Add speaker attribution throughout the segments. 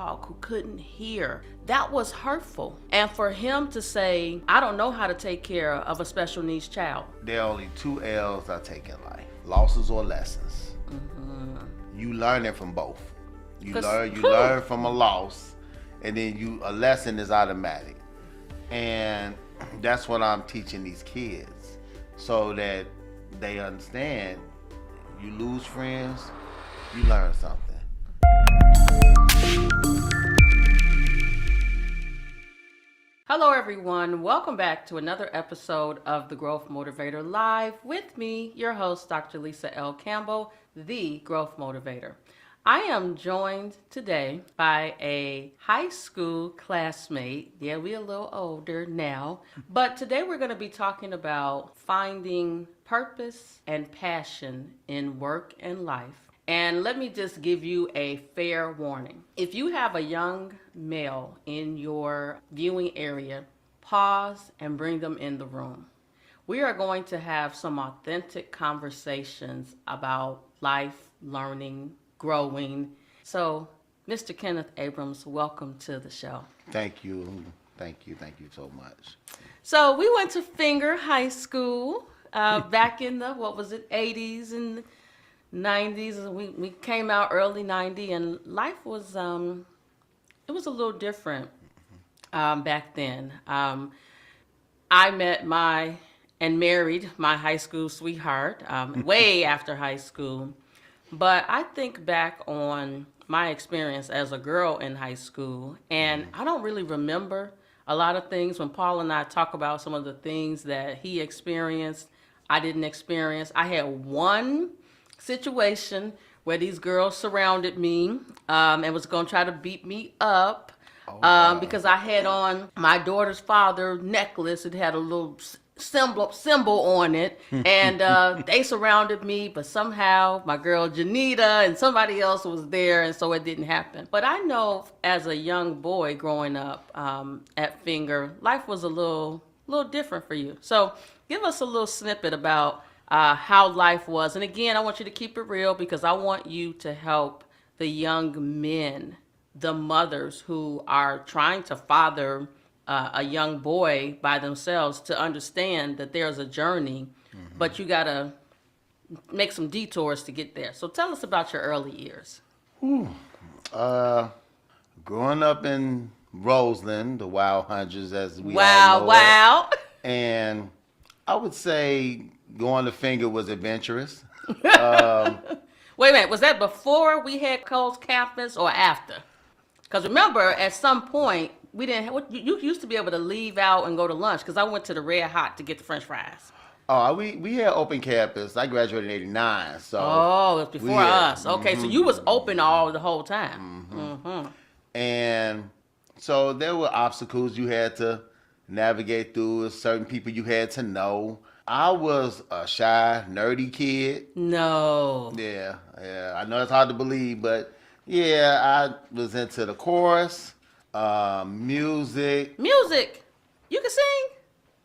Speaker 1: talk, who couldn't hear. That was hurtful. And for him to say, I don't know how to take care of a special needs child.
Speaker 2: There are only two L's I take in life: losses or lessons. You learn it from both. You learn from a loss, and then a lesson is automatic. And that's what I'm teaching these kids, so that they understand. You lose friends, you learn something.
Speaker 1: Hello everyone, welcome back to another episode of the Growth Motivator Live with me, your host, Dr. Lisa L. Campbell, the Growth Motivator. I am joined today by a high school classmate. Yeah, we're a little older now, but today we're going to be talking about finding purpose and passion in work and life. And let me just give you a fair warning. If you have a young male in your viewing area, pause and bring them in the room. We are going to have some authentic conversations about life, learning, growing. So, Mr. Kenneth Abrams, welcome to the show.
Speaker 2: Thank you so much.
Speaker 1: So, we went to Finger High School back in the, 80s and 90s. We came out early 90, and life was, it was a little different back then. I met and married my high school sweetheart way after high school. But I think back on my experience as a girl in high school, and I don't really remember a lot of things. When Paul and I talk about some of the things that he experienced, I didn't experience. I had one situation where these girls surrounded me and was going to try to beat me up because I had on my daughter's father necklace. It had a little symbol on it, and they surrounded me, but somehow my girl Janita and somebody else was there, and so it didn't happen. But I know as a young boy growing up at Finger, life was a little different for you. So give us a little snippet about how life was. And again, I want you to keep it real, because I want you to help the young men, the mothers who are trying to father a young boy by themselves, to understand that there's a journey, but you got to make some detours to get there. So tell us about your early years.
Speaker 2: Growing up in Roseland, the Wild Hundreds, as we all know
Speaker 1: Wow.
Speaker 2: And I would say going to Finger was adventurous.
Speaker 1: Wait a minute, was that before we had Cole's campus or after? Because remember, at some point, we didn't. You used to be able to leave out and go to lunch, because I went to the Red Hot to get the French fries.
Speaker 2: Oh, we had open campus. I graduated in '89, so.
Speaker 1: Oh, it was before us. Okay, so you was open the whole time.
Speaker 2: And so there were obstacles you had to navigate through. Certain people you had to know. I was a shy, nerdy kid.
Speaker 1: No.
Speaker 2: Yeah. I know it's hard to believe, but yeah, I was into the chorus, music.
Speaker 1: Music? You can sing?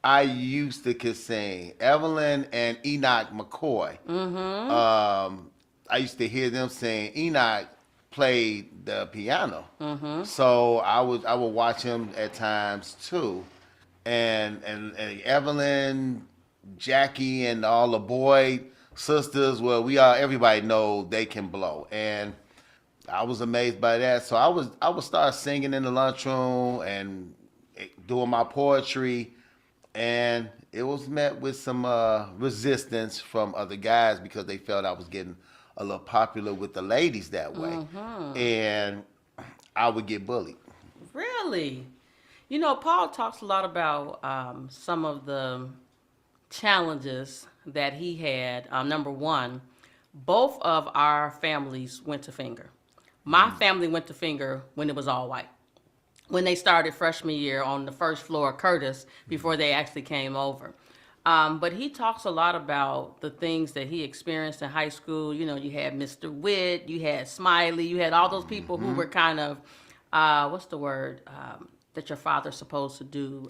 Speaker 2: I used to could sing. Evelyn and Enoch McCoy. I used to hear them sing. Enoch played the piano, so I would watch him at times too, and Evelyn, Jackie, and all the boy sisters. Well, everybody know they can blow, and I was amazed by that. So I would start singing in the lunchroom and doing my poetry, and it was met with some resistance from other guys, because they felt I was getting a little popular with the ladies that way, and I would get bullied.
Speaker 1: Really? You know, Paul talks a lot about some of the challenges that he had. Number one, both of our families went to Finger. My family went to Finger when it was all white, when they started freshman year on the first floor of Curtis, before they actually came over. But he talks a lot about the things that he experienced in high school. You know, you had Mr. Witt, you had Smiley, you had all those people who were kind of, what's the word that your father's supposed to do?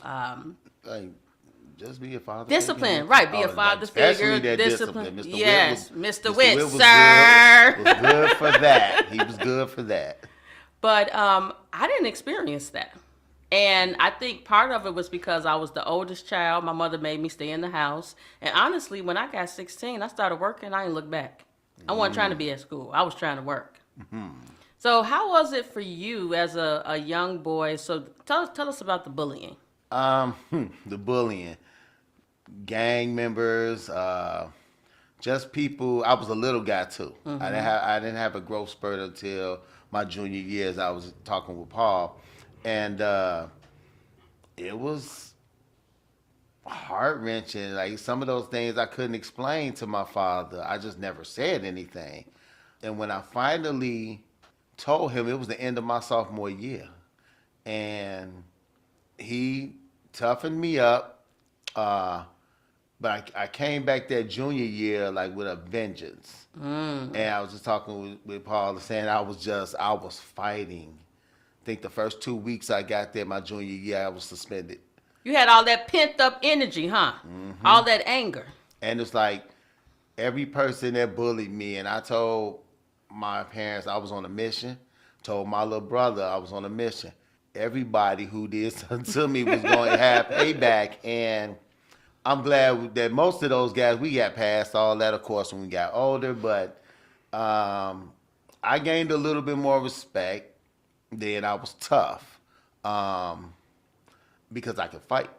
Speaker 2: Just be a father.
Speaker 1: Discipline,
Speaker 2: figure.
Speaker 1: right? Be a father
Speaker 2: Especially
Speaker 1: figure.
Speaker 2: that discipline. Mr.
Speaker 1: Yes,
Speaker 2: Witt
Speaker 1: Mr. Witt,
Speaker 2: was
Speaker 1: sir.
Speaker 2: Good, was good for that. He was good for that.
Speaker 1: But I didn't experience that. And I think part of it was because I was the oldest child. My mother made me stay in the house. And honestly, when I got 16, I started working. I didn't look back. I wasn't trying to be at school. I was trying to work. So how was it for you as a young boy? So tell us about the bullying.
Speaker 2: The bullying, gang members, just people. I was a little guy too. I didn't have a growth spurt until my junior years. I was talking with Paul, and it was heart wrenching. Like some of those things I couldn't explain to my father. I just never said anything. And when I finally told him, it was the end of my sophomore year, and he toughened me up. But I came back that junior year like with a vengeance. And I was just talking with Paul, saying I was fighting. I think the first 2 weeks I got there my junior year, I was suspended.
Speaker 1: You had all that pent up energy, huh? All that anger.
Speaker 2: And it's like every person that bullied me, and I told my parents I was on a mission, told my little brother I was on a mission. Everybody who did something to me was going to have payback, and I'm glad that most of those guys, we got past all that, of course, when we got older, but I gained a little bit more respect. Then I was tough because I could fight.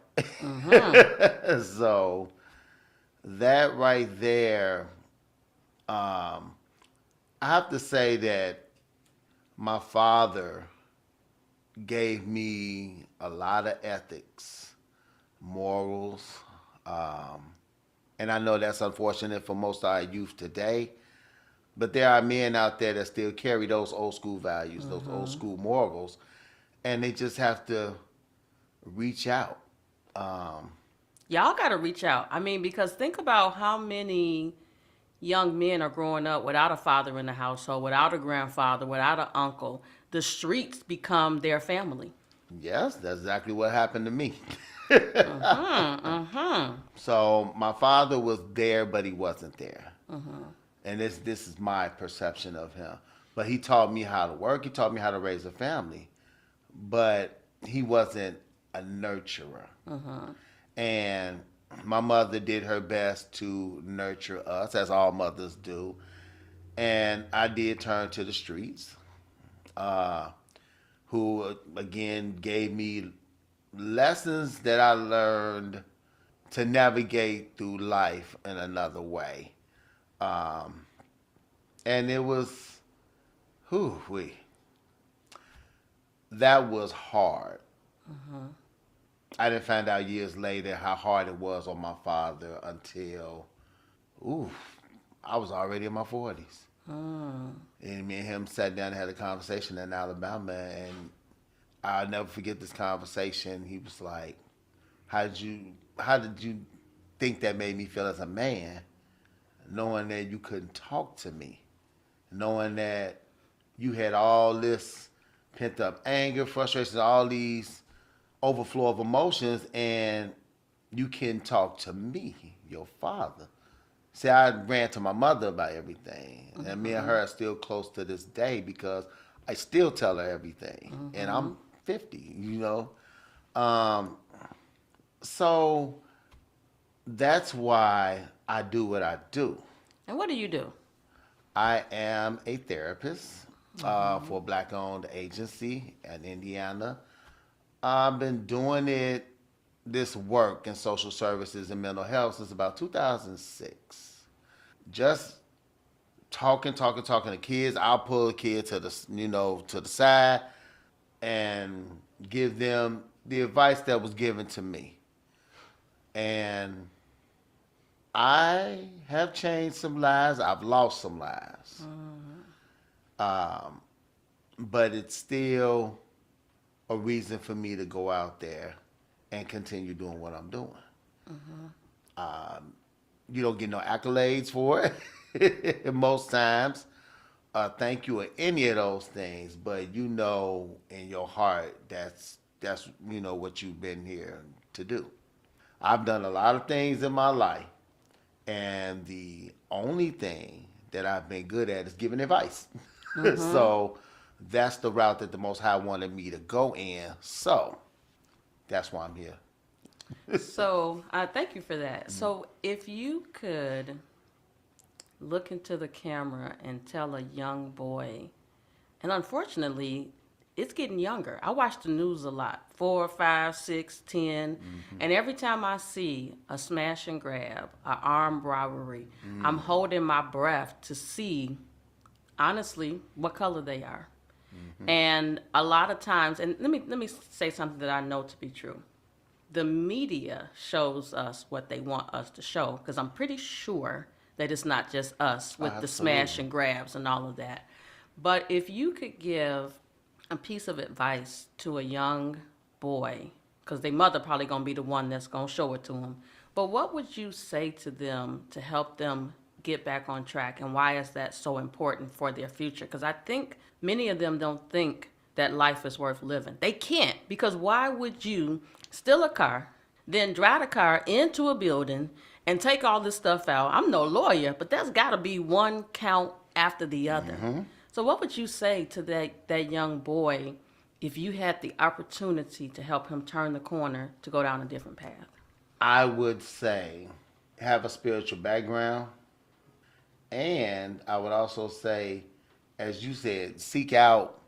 Speaker 2: So that right there, I have to say that my father gave me a lot of ethics, morals, and I know that's unfortunate for most of our youth today, but there are men out there that still carry those old school values, those old school morals, and they just have to reach out.
Speaker 1: Y'all got to reach out. I mean, because think about how many young men are growing up without a father in the household, without a grandfather, without an uncle. The streets become their family.
Speaker 2: Yes, that's exactly what happened to me. So my father was there, but he wasn't there. And this is my perception of him. But he taught me how to work. He taught me how to raise a family. But he wasn't a nurturer. And my mother did her best to nurture us, as all mothers do. And I did turn to the streets, who, again, gave me lessons that I learned to navigate through life in another way. And it was, that was hard. I didn't find out years later how hard it was on my father until, I was already in my 40s. And me and him sat down and had a conversation in Alabama, and I'll never forget this conversation. He was like, how did you think that made me feel as a man, knowing that you couldn't talk to me, knowing that you had all this pent up anger, frustration, all these overflow of emotions, and you can talk to me, your father. See, I ran to my mother about everything, and me and her are still close to this day because I still tell her everything, and I'm 50, So that's why I do what I do.
Speaker 1: And what do you do?
Speaker 2: I am a therapist for a Black-owned agency in Indiana. I've been doing this work in social services and mental health since about 2006. Just talking to kids. I'll pull a kid to the side and give them the advice that was given to me. And I have changed some lives. I've lost some lives. But it's still a reason for me to go out there and continue doing what I'm doing. You don't get no accolades for it most times. Thank you or any of those things, but in your heart that's what you've been here to do. I've done a lot of things in my life, and the only thing that I've been good at is giving advice. So that's the route that the Most High wanted me to go in. So that's why I'm here.
Speaker 1: So, thank you for that. So, if you could look into the camera and tell a young boy, and unfortunately, it's getting younger. I watch the news a lot, 4, 5, 6, 10, and every time I see a smash and grab, an armed robbery, I'm holding my breath to see, honestly, what color they are. And a lot of times, and let me say something that I know to be true. The media shows us what they want us to show, because I'm pretty sure that it's not just us with the smash and grabs and all of that. But if you could give a piece of advice to a young boy, because their mother probably going to be the one that's going to show it to them, but what would you say to them to help them get back on track, and why is that so important for their future? Because I think many of them don't think that life is worth living. They can't, because why would you steal a car, then drive the car into a building and take all this stuff out? I'm no lawyer, but there's got to be one count after the other. So what would you say to that young boy if you had the opportunity to help him turn the corner to go down a different path?
Speaker 2: I would say have a spiritual background. And I would also say, as you said, seek out,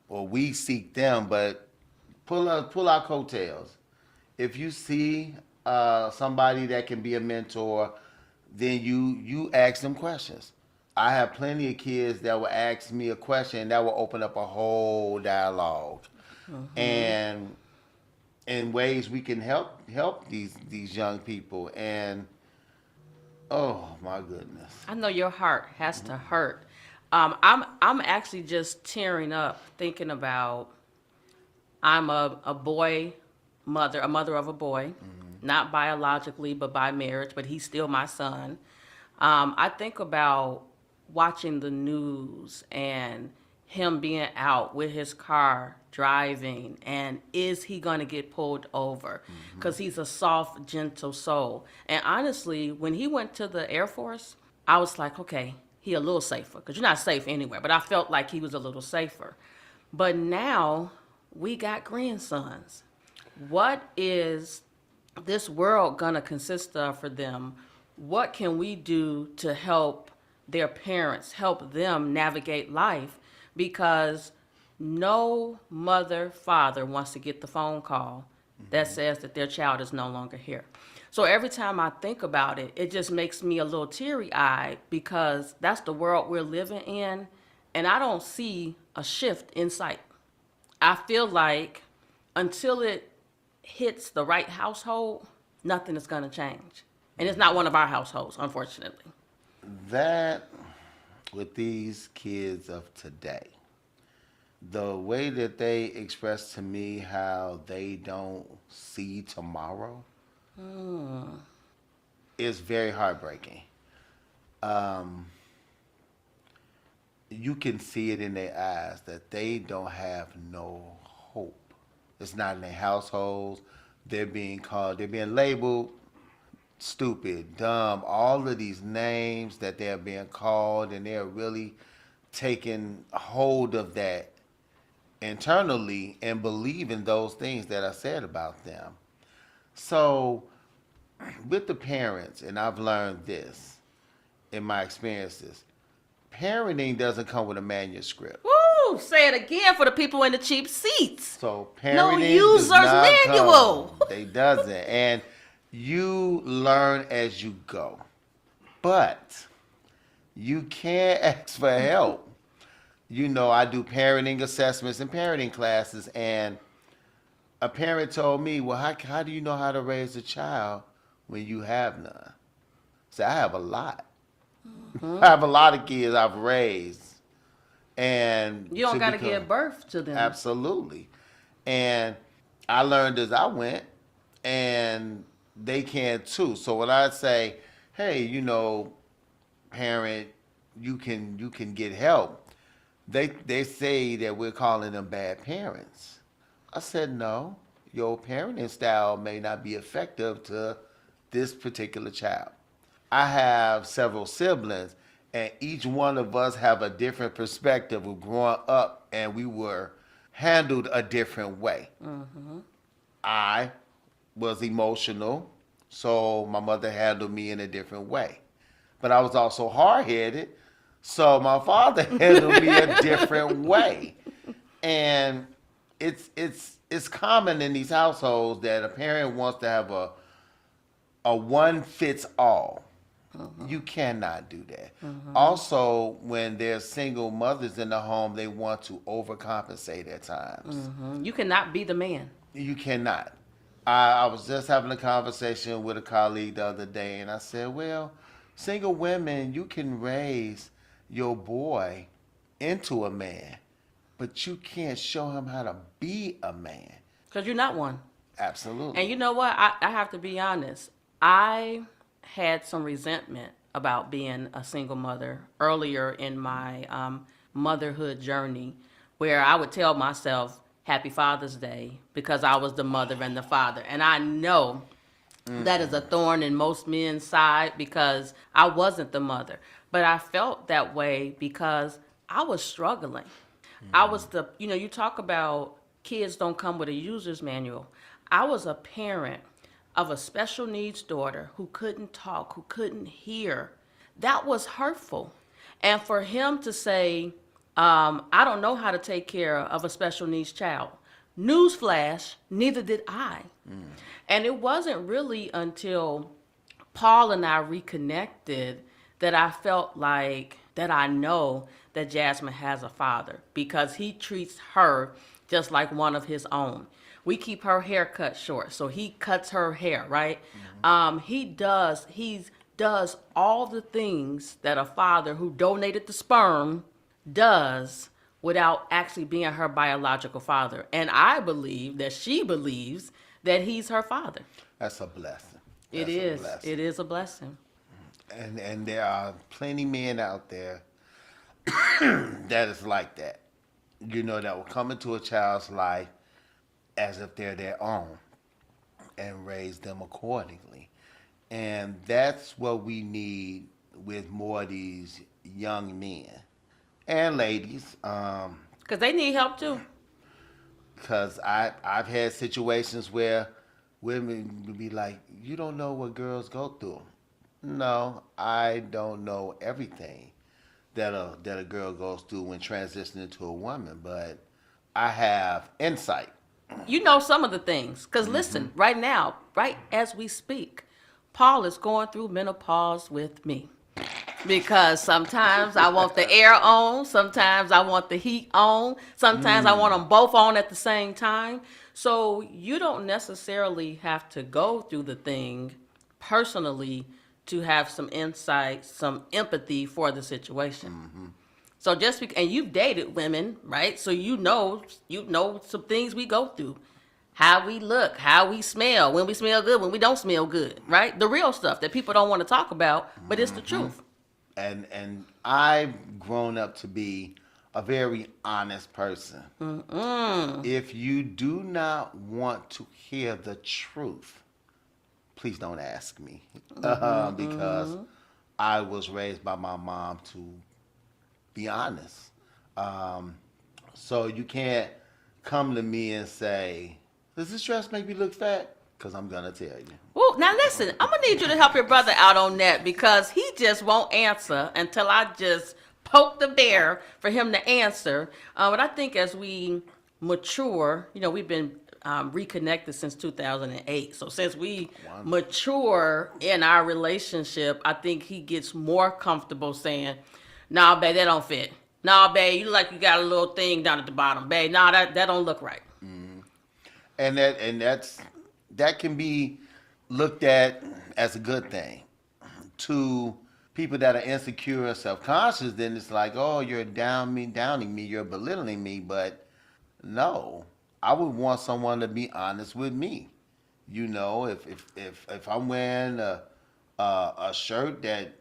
Speaker 2: or we seek them, but pull our coattails. If you see somebody that can be a mentor, then you ask them questions. I have plenty of kids that will ask me a question that will open up a whole dialogue, and in ways we can help these young people. And oh my goodness,
Speaker 1: I know your heart has to hurt. I'm actually just tearing up thinking about, I'm a boy mother, a mother of a boy, not biologically, but by marriage, but he's still my son. I think about watching the news and him being out with his car driving, and is he going to get pulled over? Because he's a soft, gentle soul. And honestly, when he went to the Air Force, I was like, okay, he a little safer, because you're not safe anywhere, but I felt like he was a little safer. But now we got grandsons. What is this world going to consist of for them? What can we do to help their parents, help them navigate life? Because no mother, father wants to get the phone call that says that their child is no longer here. So every time I think about it, it just makes me a little teary-eyed, because that's the world we're living in, and I don't see a shift in sight. I feel like until it hits the right household, nothing is going to change. And it's not one of our households, unfortunately.
Speaker 2: that with these kids of today, the way that they express to me how they don't see tomorrow is very heartbreaking. You can see it in their eyes that they don't have no hope. It's not in their households. They're being labeled stupid, dumb, all of these names that they're being called, and they're really taking hold of that internally and believing those things that are said about them. So with the parents, and I've learned this in my experiences, parenting doesn't come with a manuscript.
Speaker 1: Woo! Say it again for the people in the cheap seats.
Speaker 2: So parenting
Speaker 1: No
Speaker 2: does
Speaker 1: user's
Speaker 2: not
Speaker 1: manual.
Speaker 2: come. They doesn't. And you learn as you go. But you can't ask for help. You know, I do parenting assessments and parenting classes, and a parent told me, well, how do you know how to raise a child when you have none? So I have a lot. I have a lot of kids I've raised. And
Speaker 1: You don't got to give birth to them.
Speaker 2: Absolutely. And I learned as I went, and they can too. So when I say, hey, you know, parent, you can get help, they say that we're calling them bad parents. I said, no, your parenting style may not be effective to this particular child. I have several siblings, and each one of us have a different perspective of growing up and we were handled a different way. I was emotional, so my mother handled me in a different way. But I was also hard-headed, so my father handled me a different way. And it's common in these households that a parent wants to have a one fits all. You cannot do that. Also, when there's single mothers in the home, they want to overcompensate at times.
Speaker 1: You cannot be the man.
Speaker 2: You cannot. I was just having a conversation with a colleague the other day, and I said, well, single women, you can raise your boy into a man, but you can't show him how to be a man.
Speaker 1: Because you're not one.
Speaker 2: Absolutely.
Speaker 1: And you know what? I have to be honest. I had some resentment about being a single mother earlier in my motherhood journey, where I would tell myself, Happy Father's Day, because I was the mother and the father. And I know that is a thorn in most men's side because I wasn't the mother. But I felt that way because I was struggling. I was you talk about kids don't come with a user's manual. I was a parent of a special needs daughter who couldn't talk, who couldn't hear. That was hurtful. And for him to say, I don't know how to take care of a special needs child. Newsflash, neither did I. And it wasn't really until Paul and I reconnected that I felt like that I know that Jasmine has a father because he treats her just like one of his own. We keep her hair cut short, so he cuts her hair, right? He does all the things that a father who donated the sperm does without actually being her biological father. And I believe that she believes that he's her father.
Speaker 2: That's a blessing.
Speaker 1: It is. It is a blessing.
Speaker 2: And there are plenty men out there that is like that. That will come into a child's life as if they're their own and raise them accordingly. And that's what we need with more of these young men and ladies.
Speaker 1: Because they need help too.
Speaker 2: Because I've had situations where women would be like, you don't know what girls go through. No, I don't know everything that a girl goes through when transitioning to a woman, but I have insight.
Speaker 1: You know some of the things. Because listen, right now, right as we speak, Paul is going through menopause with me. Because sometimes I want the air on, sometimes I want the heat on, sometimes I want them both on at the same time. So you don't necessarily have to go through the thing personally to have some insight, some empathy for the situation. So and you've dated women, right? So you know some things we go through. How we look, how we smell, when we smell good, when we don't smell good, right? The real stuff that people don't want to talk about, but it's the truth.
Speaker 2: And I've grown up to be a very honest person. If you do not want to hear the truth, please don't ask me. Because I was raised by my mom to be honest. So you can't come to me and say, does this dress make me look fat? Because I'm going to tell you.
Speaker 1: Well, now listen, I'm going to need you to help your brother out on that because he just won't answer until I just poke the bear for him to answer. But I think as we mature, we've been reconnected since 2008. So since we mature in our relationship, I think he gets more comfortable saying, nah, babe, that don't fit. Nah, babe, you look like you got a little thing down at the bottom. Babe, nah, that don't look right.
Speaker 2: And that can be looked at as a good thing. To people that are insecure and self-conscious, then it's like, oh, you're downing me, you're belittling me. But no, I would want someone to be honest with me. If I'm wearing a shirt that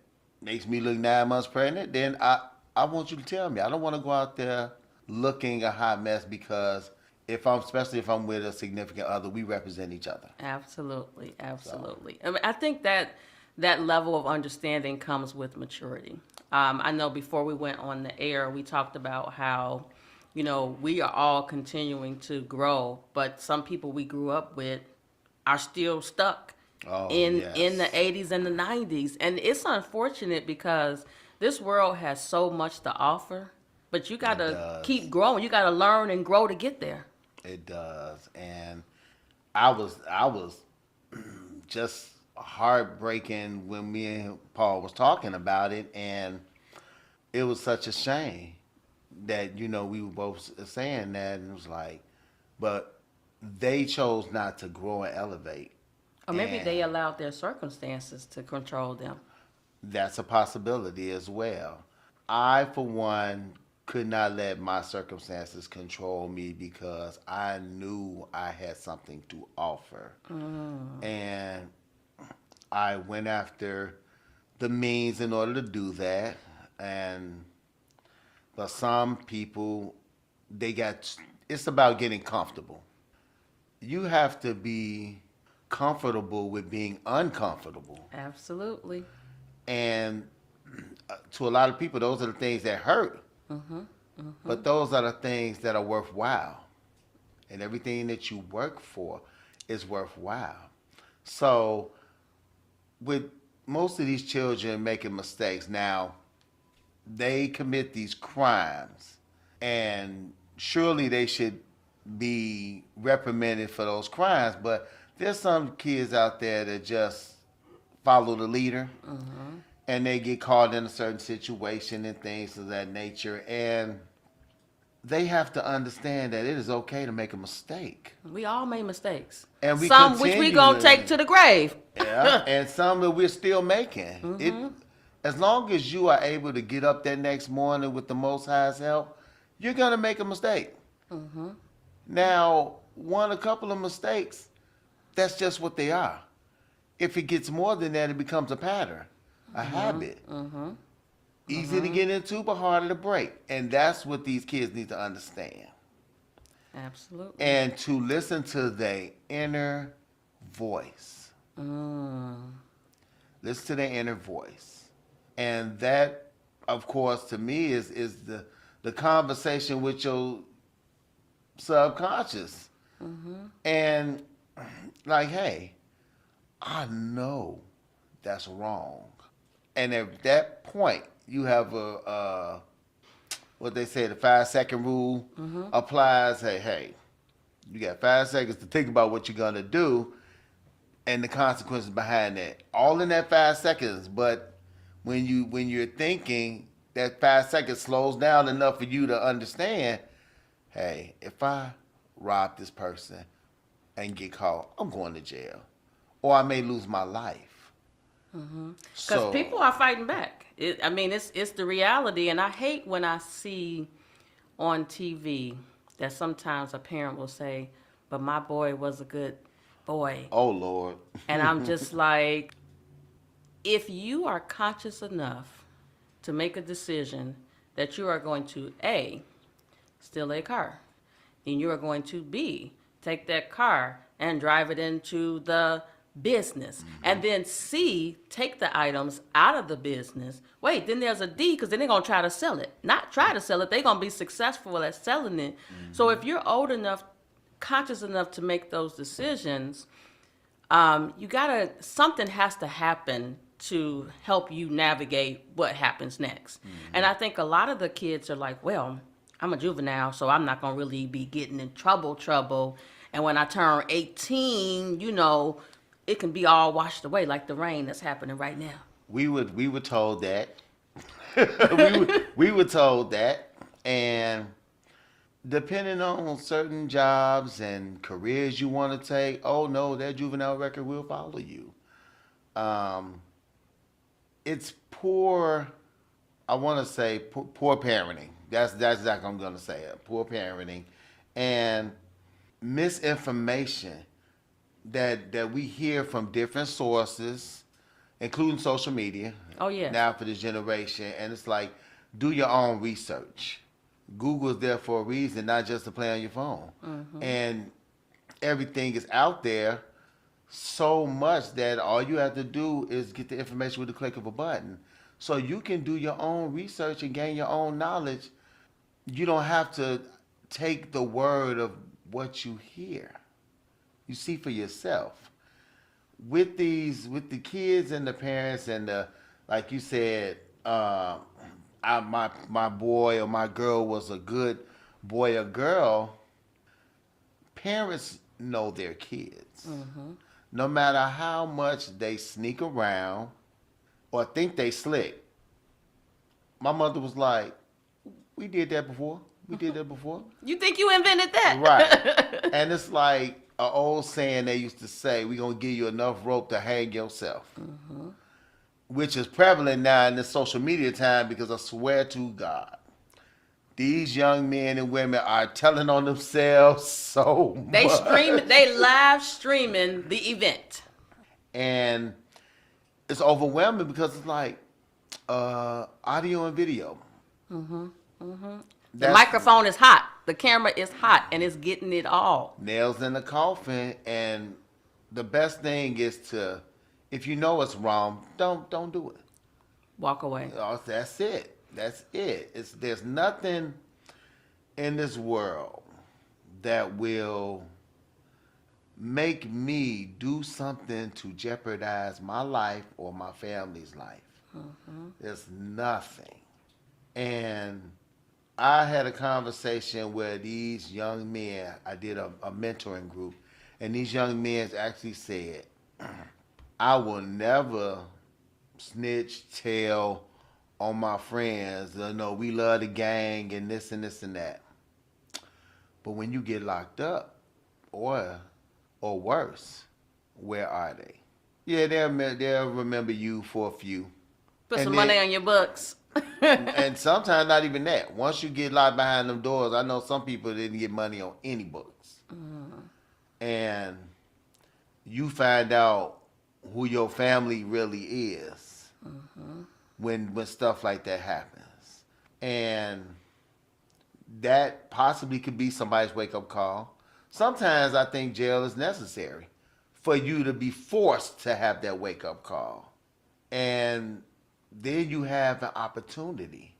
Speaker 2: makes me look 9 months pregnant, then I want you to tell me. I don't want to go out there looking a hot mess because especially if I'm with a significant other, we represent each other.
Speaker 1: Absolutely. I think that level of understanding comes with maturity. I know before we went on the air, we talked about how we are all continuing to grow, but some people we grew up with are still stuck
Speaker 2: Oh,
Speaker 1: in the
Speaker 2: yes.
Speaker 1: 80s and the 90s. And it's unfortunate because this world has so much to offer, but you got
Speaker 2: It
Speaker 1: to
Speaker 2: does.
Speaker 1: keep growing. You got to learn and grow to get there.
Speaker 2: It does. And I was just heartbreaking when me and Paul was talking about it, and it was such a shame that we were both saying that, and it was like, but they chose not to grow and elevate,
Speaker 1: Or maybe they
Speaker 2: and
Speaker 1: allowed their circumstances to control them.
Speaker 2: that's a possibility as well. I, for one, could not let my circumstances control me because I knew I had something to offer, and I went after the means in order to do that. And but some people, they got, it's about getting comfortable. You have to be comfortable with being uncomfortable.
Speaker 1: Absolutely.
Speaker 2: And to a lot of people, those are the things that hurt. But those are the things that are worthwhile. And everything that you work for is worthwhile. So, with most of these children making mistakes, now they commit these crimes, and surely they should be reprimanded for those crimes. But there's some kids out there that just follow the leader, and they get caught in a certain situation and things of that nature. And they have to understand that it is okay to make a mistake.
Speaker 1: We all made mistakes.
Speaker 2: And we
Speaker 1: Some which we gonna take to the grave.
Speaker 2: Yeah, and some that we're still making. It, as long as you are able to get up that next morning with the Most High's help, you're gonna make a mistake. Now, a couple of mistakes, that's just what they are. If it gets more than that, it becomes a pattern, a habit. Easy to get into, but harder to break. And that's what these kids need to understand.
Speaker 1: Absolutely.
Speaker 2: And to listen to their inner voice. Listen to their inner voice. And that, of course, to me is the conversation with your subconscious. And like, hey, I know that's wrong. And at that point, you have what they say, the 5-second rule applies. Hey, you got 5 seconds to think about what you're gonna do and the consequences behind that. All in that 5 seconds, but when you're thinking, that 5 seconds slows down enough for you to understand, hey, if I rob this person and get caught, I'm going to jail. Or I may lose my life.
Speaker 1: Because people are fighting back. It's the reality, and I hate when I see on TV that sometimes a parent will say, "But my boy was a good boy,"
Speaker 2: Oh, Lord.
Speaker 1: and I'm just like, if you are conscious enough to make a decision that you are going to A, steal a car, and you are going to B, take that car and drive it into the business, and then C, take the items out of the business. Wait, then there's a D, because then they're going to try to sell it. Not try to sell it, they're going to be successful at selling it. So if you're old enough, conscious enough to make those decisions, something has to happen to help you navigate what happens next. And I think a lot of the kids are like, well, I'm a juvenile, so I'm not going to really be getting in trouble. And when I turn 18, it can be all washed away like the rain that's happening right now.
Speaker 2: We were told that. we were told that. And depending on certain jobs and careers you want to take, oh no, that juvenile record will follow you. It's poor, I want to say poor parenting. That's exactly what I'm going to say it. Poor parenting and misinformation that we hear from different sources, including social media.
Speaker 1: Oh, yeah.
Speaker 2: Now for this generation, and it's like, do your own research. Google is there for a reason, not just to play on your phone. And everything is out there so much that all you have to do is get the information with the click of a button. So you can do your own research and gain your own knowledge. You don't have to take the word of what you hear. You see for yourself. With the kids and the parents and the, like you said, my boy or my girl was a good boy or girl. Parents know their kids. No matter how much they sneak around or think they slick. My mother was like, we did that before. We did that before.
Speaker 1: You think you invented that?
Speaker 2: Right. And it's like an old saying they used to say, we're going to give you enough rope to hang yourself. Which is prevalent now in this social media time, because I swear to God, these young men and women are telling on themselves so much.
Speaker 1: They live streaming the event.
Speaker 2: And it's overwhelming because it's like audio and video.
Speaker 1: The microphone is hot. The camera is hot, and it's getting it all.
Speaker 2: Nails in the coffin. And the best thing is to, if you know it's wrong, don't do it.
Speaker 1: Walk away.
Speaker 2: Oh, that's it. That's it. There's nothing in this world that will make me do something to jeopardize my life or my family's life. There's nothing. And I had a conversation where these young men, I did a mentoring group, and these young men actually said, I will never snitch, tell on my friends. No, we love the gang and this and this and that. But when you get locked up, or worse, where are they? Yeah, they'll remember you for a few.
Speaker 1: Put
Speaker 2: And
Speaker 1: some
Speaker 2: then-
Speaker 1: money on your books.
Speaker 2: And sometimes not even that. Once you get locked behind them doors, I know some people didn't get money on any books. And you find out who your family really is when stuff like that happens. And that possibly could be somebody's wake-up call. Sometimes I think jail is necessary for you to be forced to have that wake-up call. And then you have an opportunity.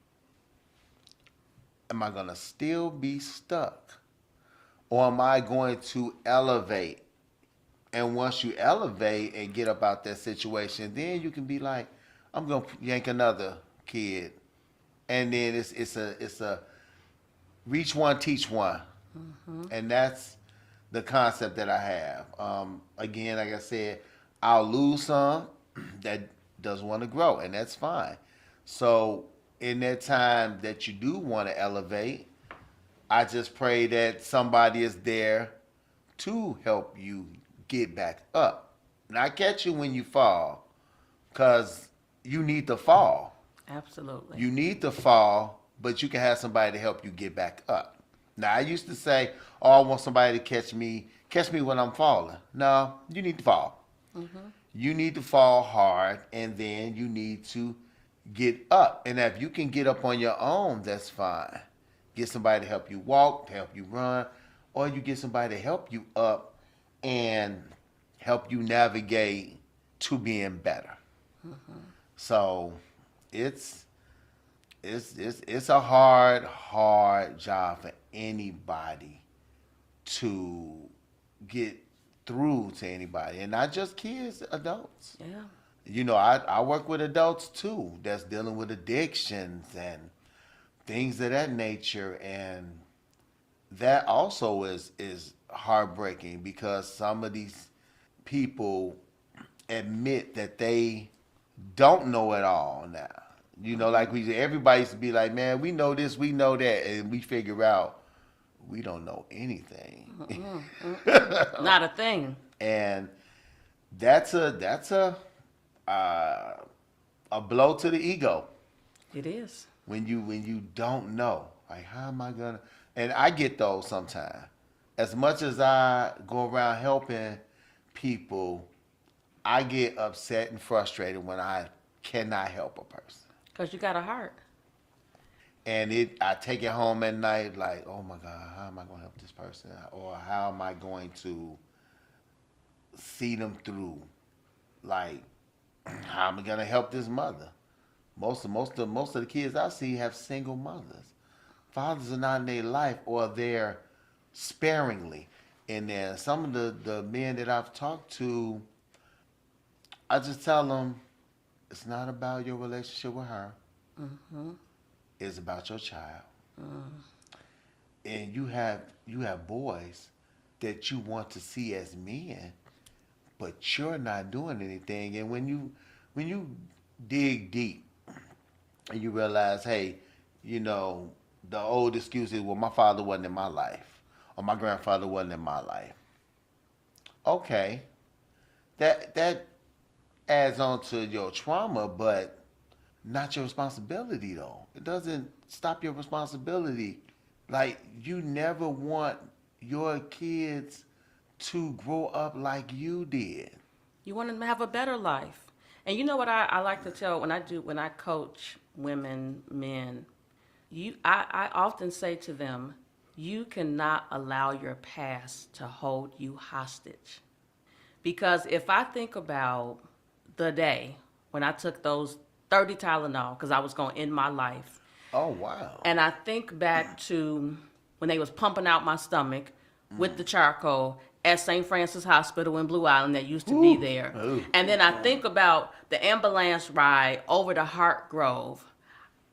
Speaker 2: Am I going to still be stuck? Or am I going to elevate? And once you elevate and get up out that situation, then you can be like, I'm going to yank another kid. And then it's a reach one, teach one. And that's the concept that I have. Again, like I said, I'll lose some that doesn't want to grow, and that's fine. So in that time that you do want to elevate, I just pray that somebody is there to help you get back up. Not catch you when you fall, because you need to fall.
Speaker 1: Absolutely.
Speaker 2: You need to fall, but you can have somebody to help you get back up. Now, I used to say, oh, I want somebody to catch me when I'm falling. No, you need to fall. You need to fall hard, and then you need to get up. And if you can get up on your own, that's fine. Get somebody to help you walk, to help you run, or you get somebody to help you up and help you navigate to being better. So it's a hard job for anybody to get through to anybody, and not just kids, adults.
Speaker 1: Yeah.
Speaker 2: You know, I work with adults too that's dealing with addictions and things of that nature, and that also is heartbreaking, because some of these people admit that they don't know it all now. You know, like everybody used to be like, man, we know this, we know that, and we figure out we don't know anything.
Speaker 1: Not a thing.
Speaker 2: And that's a blow to the ego.
Speaker 1: It is.
Speaker 2: When you don't know, like, how am I gonna? And I get those sometimes. As much as I go around helping people, I get upset and frustrated when I cannot help a person.
Speaker 1: Because you got a heart.
Speaker 2: And I take it home at night like, oh my God, how am I going to help this person? Or how am I going to see them through? Like, how am I going to help this mother? Most of the kids I see have single mothers. fathers are not in their life, or they're sparingly. And then some of the men that I've talked to, I just tell them, it's not about your relationship with her. It's about your child. And you have boys that you want to see as men, but you're not doing anything. And when you dig deep and you realize, hey, the old excuse is, well, my father wasn't in my life, or my grandfather wasn't in my life. Okay, that adds on to your trauma, but not your responsibility though. It doesn't stop your responsibility. Like, you never want your kids to grow up like you did.
Speaker 1: You want them to have a better life. And you know what I like to tell when I coach women, men, I often say to them, you cannot allow your past to hold you hostage. Because if I think about the day when I took those 30 Tylenol because I was going to end my life,
Speaker 2: Oh, wow.
Speaker 1: and I think back to when they was pumping out my stomach with the charcoal at St. Francis Hospital in Blue Island that used to be there.
Speaker 2: Ooh.
Speaker 1: And then I think about the ambulance ride over to Heart Grove.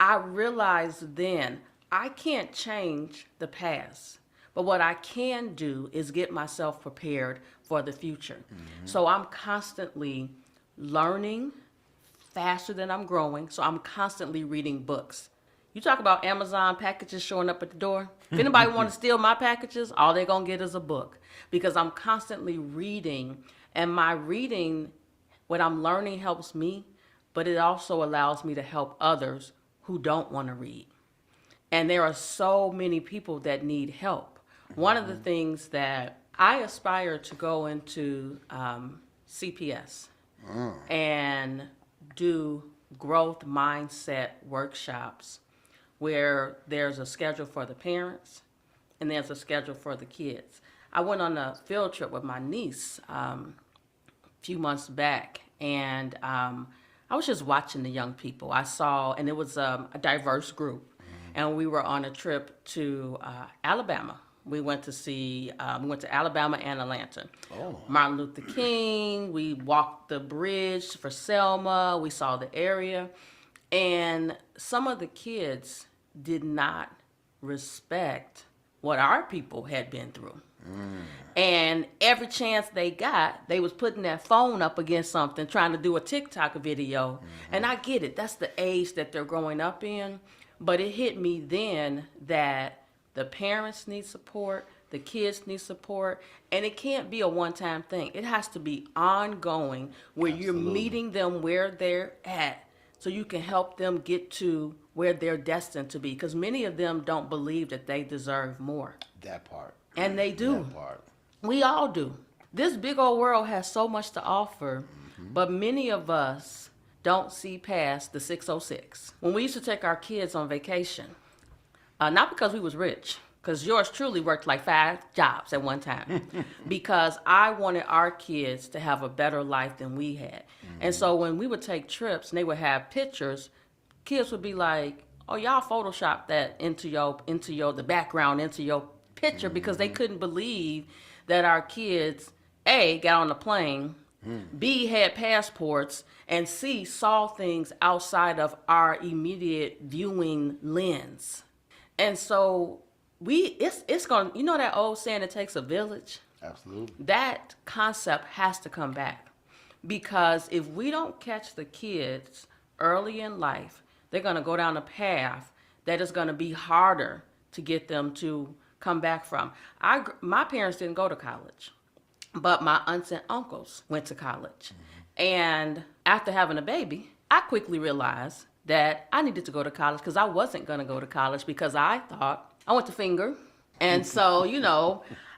Speaker 1: I realized then I can't change the past. But what I can do is get myself prepared for the future. So I'm constantly learning faster than I'm growing. So I'm constantly reading books. You talk about Amazon packages showing up at the door. If anybody want to steal my packages, all they're going to get is a book, because I'm constantly reading, and my reading, what I'm learning helps me, but it also allows me to help others who don't want to read. And there are so many people that need help. One of the things that I aspire to go into CPS and do growth mindset workshops where there's a schedule for the parents and there's a schedule for the kids. I went on a field trip with my niece a few months back, and I was just watching the young people. I saw, and it was a diverse group, and we were on a trip to Alabama. We went to Alabama and Atlanta.
Speaker 2: Oh.
Speaker 1: Martin Luther King, we walked the bridge for Selma, we saw the area, and some of the kids did not respect what our people had been through. And every chance they got, they was putting that phone up against something, trying to do a TikTok video. And I get it, that's the age that they're growing up in. But it hit me then that the parents need support, the kids need support, and it can't be a one-time thing. It has to be ongoing, where you're meeting them where they're at, so you can help them get to where they're destined to be. Because many of them don't believe that they deserve more.
Speaker 2: That part.
Speaker 1: And they do.
Speaker 2: That part.
Speaker 1: We all do. This big old world has so much to offer, but many of us don't see past the 606. When we used to take our kids on vacation, not because we was rich, because yours truly worked like 5 jobs at one time, because I wanted our kids to have a better life than we had. And so when we would take trips and they would have pictures, kids would be like, oh, y'all photoshopped that into the background, into your picture, because they couldn't believe that our kids, A, got on a plane, B, had passports, and C, saw things outside of our immediate viewing lens. And so it's going, you know that old saying, it takes a village?
Speaker 2: Absolutely.
Speaker 1: That concept has to come back, because if we don't catch the kids early in life, they're going to go down a path that is going to be harder to get them to come back from. My parents didn't go to college, but my aunts and uncles went to college. And after having a baby, I quickly realized that I needed to go to college, because I wasn't going to go to college, because I thought I went to Finger. And so,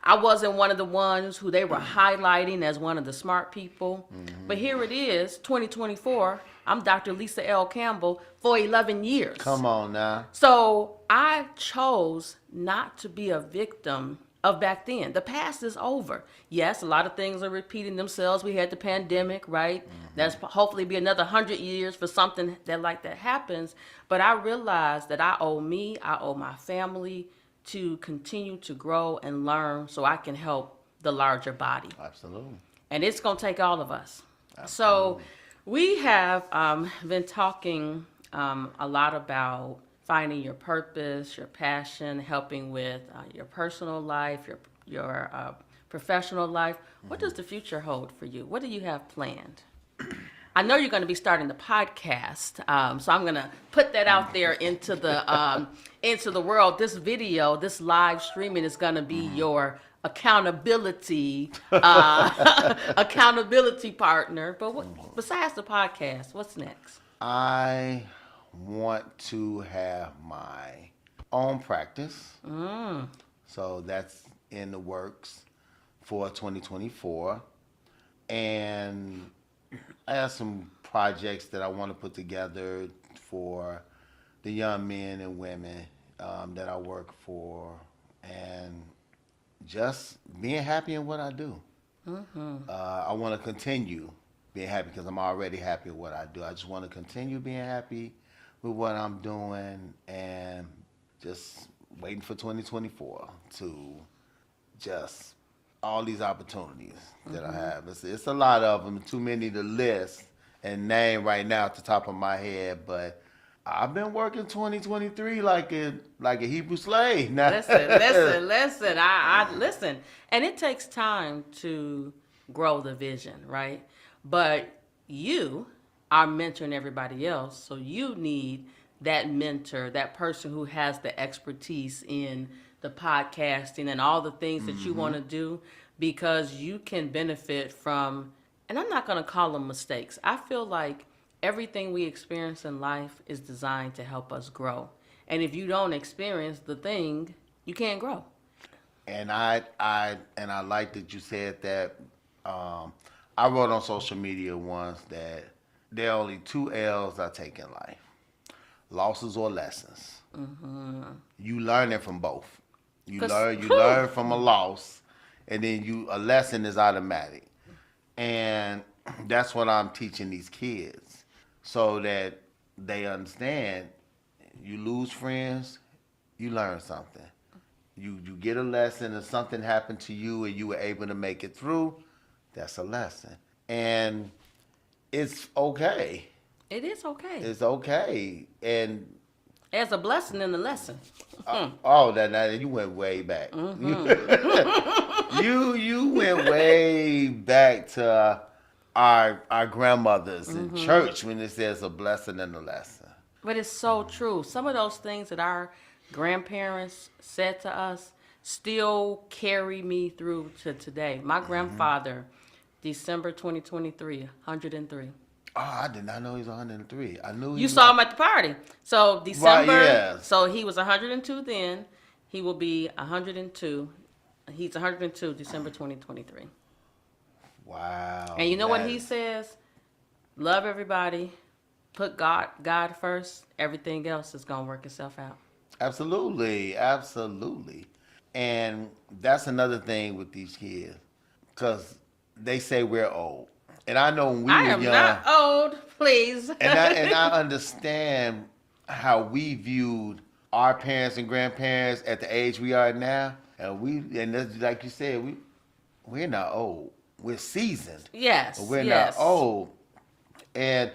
Speaker 1: I wasn't one of the ones who they were highlighting as one of the smart people. But here it is, 2024. I'm Dr. Lisa L. Campbell for 11 years.
Speaker 2: Come on now.
Speaker 1: So I chose not to be a victim of back then. The past is over. Yes, a lot of things are repeating themselves. We had the pandemic, right? That's hopefully be another 100 years for something that like that happens. But I realized that I owe my family to continue to grow and learn so I can help the larger body.
Speaker 2: Absolutely.
Speaker 1: And it's going to take all of us.
Speaker 2: Absolutely.
Speaker 1: So we have been talking a lot about finding your purpose, your passion, helping with your personal life, your professional life. What does the future hold for you? What do you have planned? I know you're going to be starting the podcast, so I'm going to put that out there into the world. This video, this live streaming is going to be your accountability accountability partner. But besides the podcast, what's next?
Speaker 2: I want to have my own practice. So that's in the works for 2024. And I have some projects that I want to put together for the young men and women that I work for, and just being happy in what I do. I want to continue being happy because I'm already happy with what I do. I just want to continue being happy with what I'm doing and just waiting for 2024 to just all these opportunities that I have. It's a lot of them, too many to list and name right now at the top of my head, but I've been working 2023 like a Hebrew slave. Now,
Speaker 1: Listen. I listen. And it takes time to grow the vision, right? But you are mentoring everybody else, so you need that mentor, that person who has the expertise in the podcasting and all the things that you want to do, because you can benefit from, and I'm not going to call them mistakes. I feel like everything we experience in life is designed to help us grow. And if you don't experience the thing, you can't grow.
Speaker 2: And I like that you said that. I wrote on social media once that there are only 2 L's I take in life: losses or lessons. You learn it from both. You learn from a loss, and then a lesson is automatic. And that's what I'm teaching these kids, so that they understand. You lose friends, you learn something. You get a lesson, and something happened to you, and you were able to make it through. That's a lesson, and it's okay.
Speaker 1: It is okay.
Speaker 2: It's okay, and
Speaker 1: There's a blessing in the lesson.
Speaker 2: that you went way back. You went way back to our grandmothers in church when it says a blessing and a lesson.
Speaker 1: But it's so true. Some of those things that our grandparents said to us still carry me through to today. My grandfather, December 2023, 103.
Speaker 2: Oh, I did not know he was 103. I knew
Speaker 1: You saw him at the party. So December,
Speaker 2: Right, yes.
Speaker 1: so he was 102 then. He will be 102. He's 102 December 2023.
Speaker 2: Wow.
Speaker 1: And you know what he says? Love everybody. Put God first. Everything else is going to work itself out.
Speaker 2: Absolutely. And that's another thing with these kids, because they say we're old. And I know when we
Speaker 1: I
Speaker 2: were
Speaker 1: am
Speaker 2: young,
Speaker 1: not old, please.
Speaker 2: and I understand how we viewed our parents and grandparents at the age we are now. And that's, like you said, we're not old. We're seasoned.
Speaker 1: Yes.
Speaker 2: But we're not old. And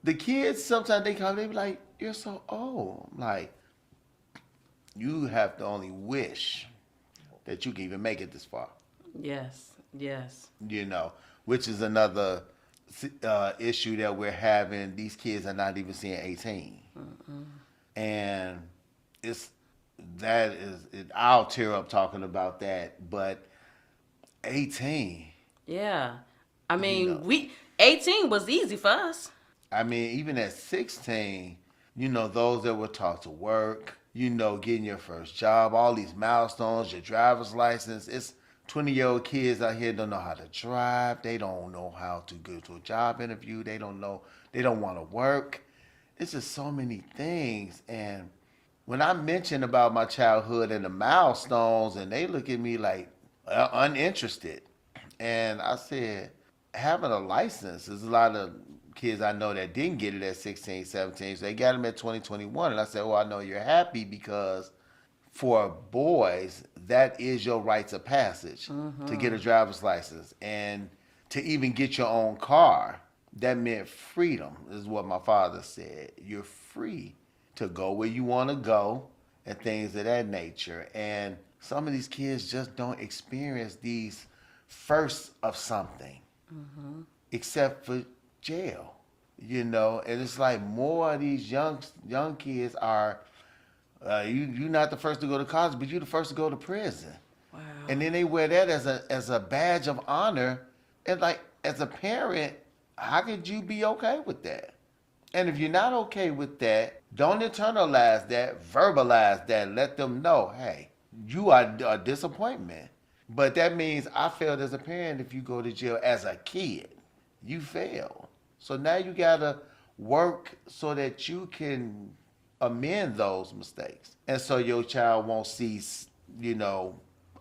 Speaker 2: the kids, sometimes they be like, "You're so old." I'm like, you have to only wish that you can even make it this far.
Speaker 1: Yes.
Speaker 2: Which is another issue that we're having. These kids are not even seeing 18. And I'll tear up talking about that, but 18.
Speaker 1: Yeah. I mean, 18 was easy for us.
Speaker 2: I mean, even at 16, those that were taught to work, getting your first job, all these milestones, your driver's license. It's 20-year-old kids out here don't know how to drive. They don't know how to go to a job interview. They don't want to work. It's just so many things. And when I mention about my childhood and the milestones, and they look at me like uninterested. And I said, having a license, there's a lot of kids I know that didn't get it at 16, 17. So they got them at 2021. And I said, well, I know you're happy because for boys, that is your rites of passage to get a driver's license. And to even get your own car, that meant freedom, is what my father said. You're free to go where you want to go and things of that nature. And some of these kids just don't experience these firsts of something except for jail, and it's like more of these young kids are you're not the first to go to college, but you're the first to go to prison.
Speaker 1: Wow.
Speaker 2: And then they wear that as a badge of honor. And like, as a parent, how could you be okay with that? And if you're not okay with that, don't internalize that, verbalize that, let them know, hey, you are a disappointment. But that means I failed as a parent. If you go to jail as a kid, you failed. So now you gotta work so that you can amend those mistakes. And so your child won't see,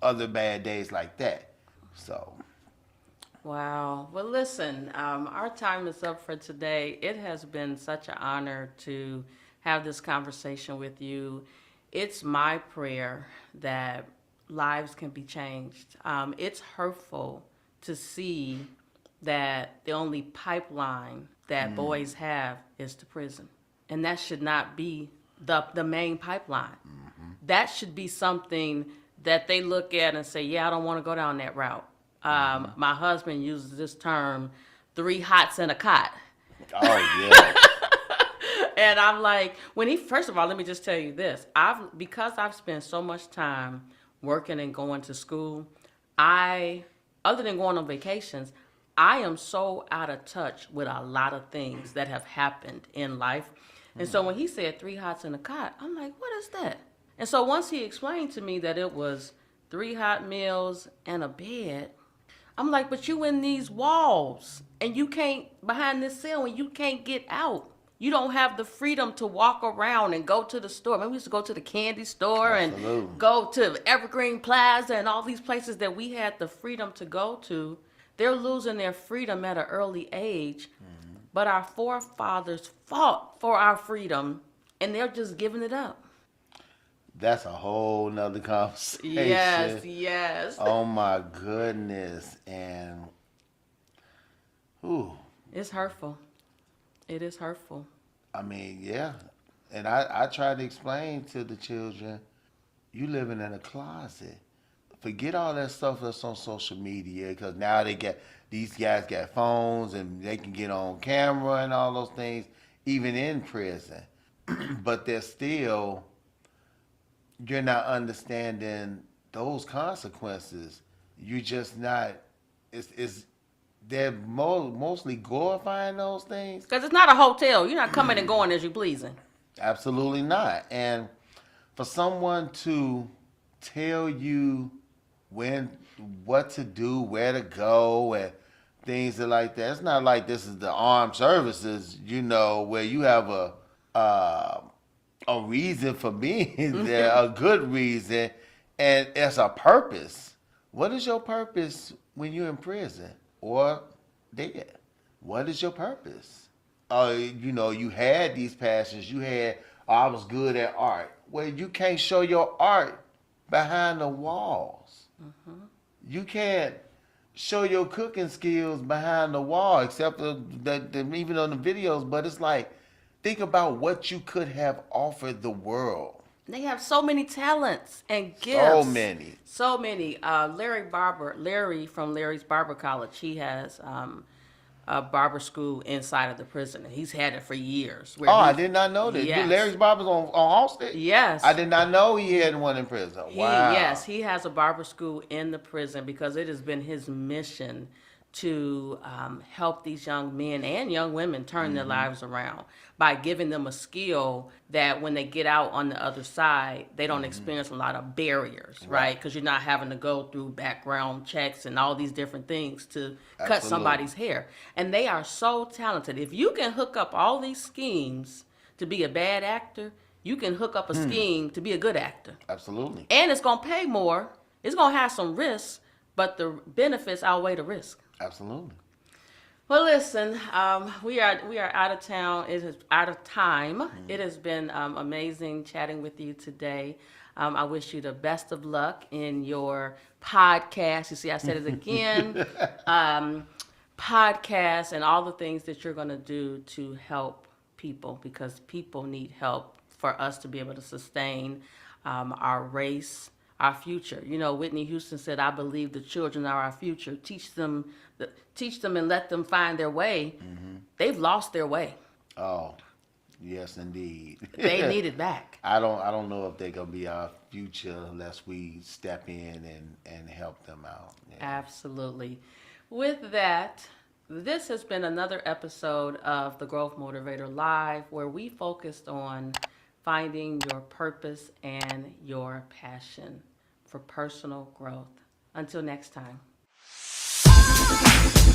Speaker 2: other bad days like that. So.
Speaker 1: Wow. Well, listen, our time is up for today. It has been such an honor to have this conversation with you. It's my prayer that lives can be changed. It's hurtful to see that the only pipeline that boys have is to prison. And that should not be the main pipeline. That should be something that they look at and say, yeah, I don't want to go down that route. My husband uses this term, 3 hots and a cot.
Speaker 2: Oh, yeah.
Speaker 1: And I'm like, first of all, let me just tell you this. Because I've spent so much time working and going to school, other than going on vacations, I am so out of touch with a lot of things that have happened in life. And so when he said 3 hots and a cot, I'm like, what is that? And so once he explained to me that it was 3 hot meals and a bed, I'm like, but you in these walls and you can't, behind this cell, and you can't get out. You don't have the freedom to walk around and go to the store. Remember, we used to go to the candy store and go to Evergreen Plaza and all these places that we had the freedom to go to. They're losing their freedom at an early age. But our forefathers fought for our freedom, and they're just giving it up.
Speaker 2: That's a whole nother conversation.
Speaker 1: Yes.
Speaker 2: Oh my goodness. And
Speaker 1: it's hurtful. It is hurtful.
Speaker 2: I mean, yeah. And I try to explain to the children, you living in a closet. Forget all that stuff that's on social media, because now these guys got phones and they can get on camera and all those things, even in prison. But you're not understanding those consequences. You're just not, they're mostly glorifying those things.
Speaker 1: Because it's not a hotel. You're not coming and going as you pleasing.
Speaker 2: Absolutely not. And for someone to tell you what to do, where to go, and things like that, it's not like this is the armed services, where you have a reason for being there, a good reason, and it's a purpose. What is your purpose when you're in prison or dead? What is your purpose? You had these passions. You had, I was good at art. Well, you can't show your art behind the walls. You can't show your cooking skills behind the wall, except that even on the videos. But it's like, think about what you could have offered the world.
Speaker 1: They have so many talents and gifts. So many. Larry from Larry's Barber College, he has a barber school inside of the prison. And he's had it for years.
Speaker 2: I did not know that.
Speaker 1: Yes.
Speaker 2: Larry's Barber's on Halsted?
Speaker 1: Yes.
Speaker 2: I did not know he had one in prison. Wow.
Speaker 1: Yes, he has a barber school in the prison because it has been his mission to help these young men and young women turn their lives around by giving them a skill that when they get out on the other side, they don't experience a lot of barriers, right? Because you're not having to go through background checks and all these different things to cut somebody's hair. And they are so talented. If you can hook up all these schemes to be a bad actor, you can hook up a scheme to be a good actor.
Speaker 2: Absolutely.
Speaker 1: And it's going to pay more. It's going to have some risks, but the benefits outweigh the risk.
Speaker 2: Absolutely.
Speaker 1: Well, listen, we are out of town. It is out of time. It has been amazing chatting with you today. I wish you the best of luck in your podcast. You see, I said it again. Podcast and all the things that you're going to do to help people, because people need help for us to be able to sustain our race, our future. You know, Whitney Houston said, "I believe the children are our future. Teach them and let them find their way." They've lost their way.
Speaker 2: Oh, yes, indeed.
Speaker 1: They need it back.
Speaker 2: I don't know if they're gonna be our future unless we step in and help them out. Yeah.
Speaker 1: Absolutely. With that, this has been another episode of the Growth Motivator Live, where we focused on finding your purpose and your passion for personal growth. Until next time.